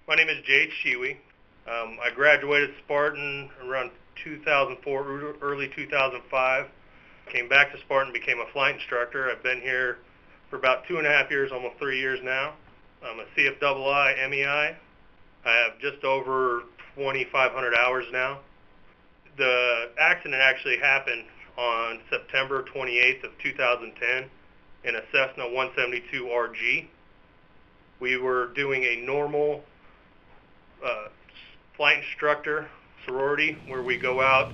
My name is Jade Shiwi. I graduated Spartan around 2004, early 2005. Came back to Spartan, became a flight instructor. I've been here for about 2.5 years, almost 3 years now. I'm a CFII MEI. I have just over 2,500 hours now. The accident actually happened on September 28th of 2010 in a Cessna 172RG. We were doing a normal flight instructor sorority where we go out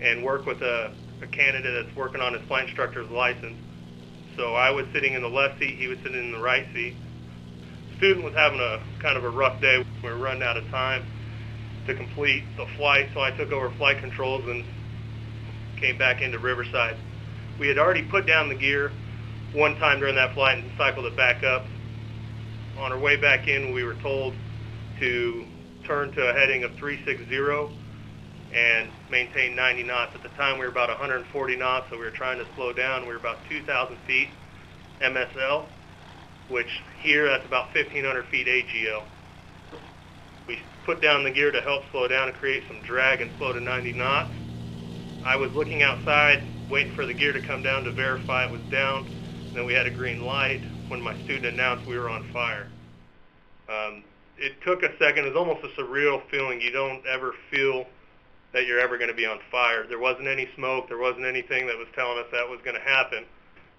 and work with a candidate that's working on his flight instructor's license. So I was sitting in the left seat, he was sitting in the right seat. The student was having a kind of a rough day. We were running out of time to complete the flight, so I took over flight controls and came back into Riverside. We had already put down the gear one time during that flight and cycled it back up. On our way back in, we were told to turn to a heading of 360 and maintain 90 knots. At the time, we were about 140 knots, so we were trying to slow down. We were about 2,000 feet MSL, which here, that's about 1,500 feet AGL. We put down the gear to help slow down and create some drag and slow to 90 knots. I was looking outside, waiting for the gear to come down to verify it was down. Then we had a green light when my student announced we were on fire. It took a second. It was almost a surreal feeling. You don't ever feel that you're ever going to be on fire. There wasn't any smoke. There wasn't anything that was telling us that was going to happen.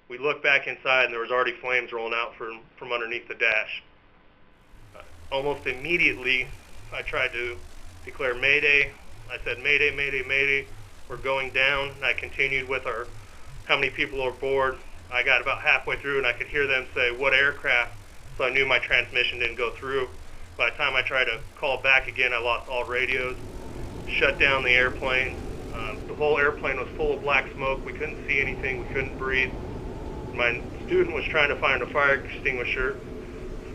We looked back inside, and there was already flames rolling out from underneath the dash. Almost immediately, I tried to declare Mayday. I said, Mayday, Mayday, Mayday. We're going down. And I continued with how many people are aboard. I got about halfway through, and I could hear them say, what aircraft? So I knew my transmission didn't go through. By the time I tried to call back again, I lost all radios, shut down the airplane. The whole airplane was full of black smoke. We couldn't see anything. We couldn't breathe. My student was trying to find a fire extinguisher,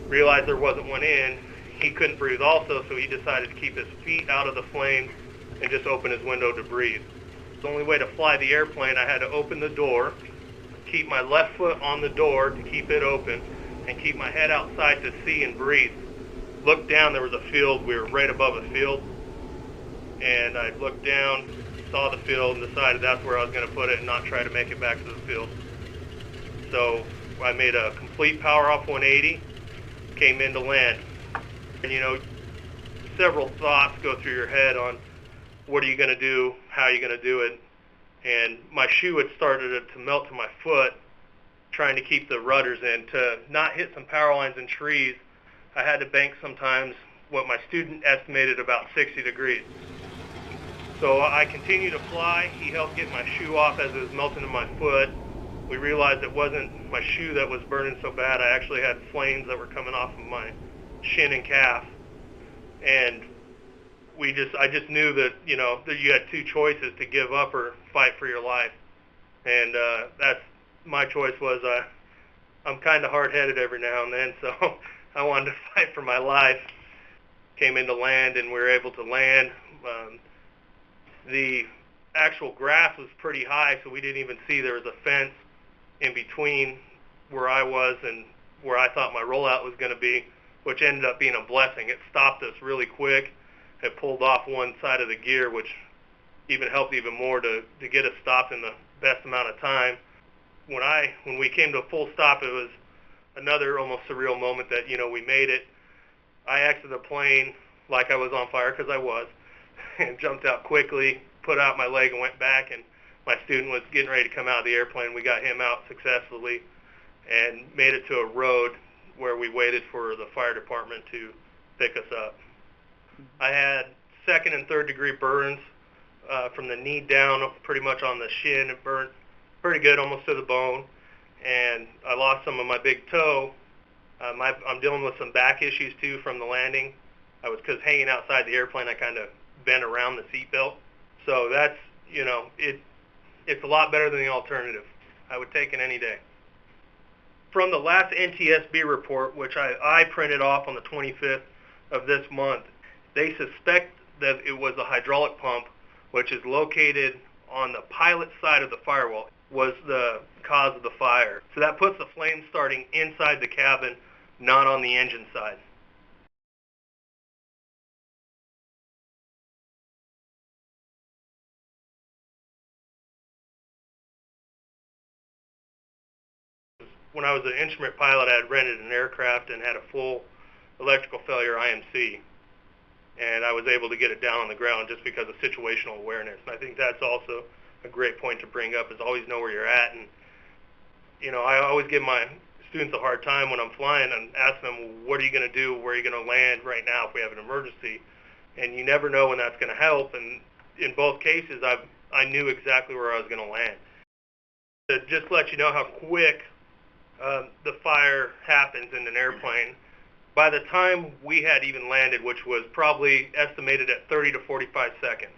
realized there wasn't one in. He couldn't breathe also, so he decided to keep his feet out of the flames and just open his window to breathe. The only way to fly the airplane, I had to open the door, keep my left foot on the door to keep it open, and keep my head outside to see and breathe. Looked down, there was a field. We were right above a field. And I looked down, saw the field, and decided that's where I was going to put it and not try to make it back to the field. So I made a complete power off 180, came in to land. And you know, several thoughts go through your head on what are you going to do, how are you going to do it. And my shoe had started to melt to my foot, trying to keep the rudders in. To not hit some power lines and trees, I had to bank sometimes what my student estimated about 60 degrees. So I continued to fly. He helped get my shoe off as it was melting to my foot. We realized it wasn't my shoe that was burning so bad. I actually had flames that were coming off of my shin and calf. And I just knew that, you know, that you had two choices, to give up or fight for your life. And that's my choice was I'm kind of hard-headed every now and then, so I wanted to fight for my life. Came into land, and we were able to land. The actual grass was pretty high, so we didn't even see there was a fence in between where I was and where I thought my rollout was going to be, which ended up being a blessing. It stopped us really quick. It pulled off one side of the gear, which even helped even more to get us stopped in the best amount of time. When we came to a full stop, it was another almost surreal moment that, you know, we made it. I exited the plane like I was on fire, because I was, and jumped out quickly, put out my leg and went back, and my student was getting ready to come out of the airplane. We got him out successfully and made it to a road where we waited for the fire department to pick us up. I had second and third degree burns from the knee down, pretty much on the shin. It burnt pretty good, almost to the bone. And I lost some of my big toe. I'm dealing with some back issues too from the landing. Because hanging outside the airplane, I kind of bent around the seatbelt. So that's, you know, it's a lot better than the alternative. I would take it any day. From the last NTSB report, which I printed off on the 25th of this month, they suspect that it was a hydraulic pump, which is located on the pilot side of the firewall, was the cause of the fire. So that puts the flame starting inside the cabin, not on the engine side. when I was an instrument pilot, I had rented an aircraft and had a full electrical failure IMC, and I was able to get it down on the ground just because of situational awareness. And I think that's also a great point to bring up, is always know where you're at. And I always give my students a hard time when I'm flying and ask them, what are you going to do? Where are you going to land right now if we have an emergency? And you never know when that's going to help. And in both cases, I knew exactly where I was going to land. To just let you know how quick the fire happens in an airplane, by the time we had even landed, which was probably estimated at 30 to 45 seconds,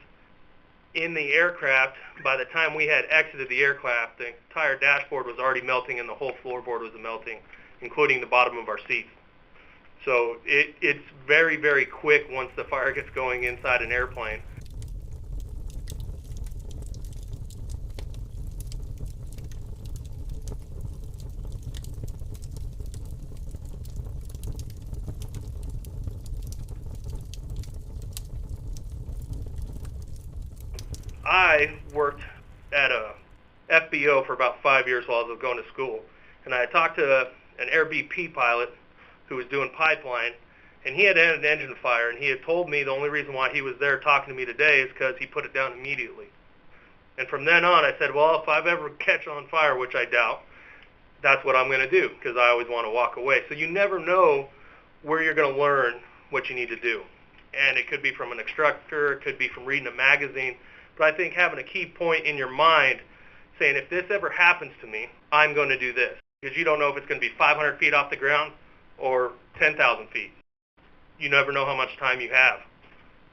in the aircraft, by the time we had exited the aircraft, the entire dashboard was already melting and the whole floorboard was melting, including the bottom of our seats. So it's very, very quick once the fire gets going inside an airplane. I worked at a FBO for about 5 years while I was going to school, and I talked to an Air BP pilot who was doing pipeline, and he had had an engine fire, and he had told me the only reason why he was there talking to me today is because he put it down immediately. And from then on, I said, well, if I've ever catch on fire, which I doubt, that's what I'm going to do, because I always want to walk away. So you never know where you're going to learn what you need to do. And it could be from an instructor, it could be from reading a magazine, but I think having a key point in your mind saying, if this ever happens to me, I'm going to do this. Because you don't know if it's going to be 500 feet off the ground or 10,000 feet. You never know how much time you have,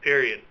period.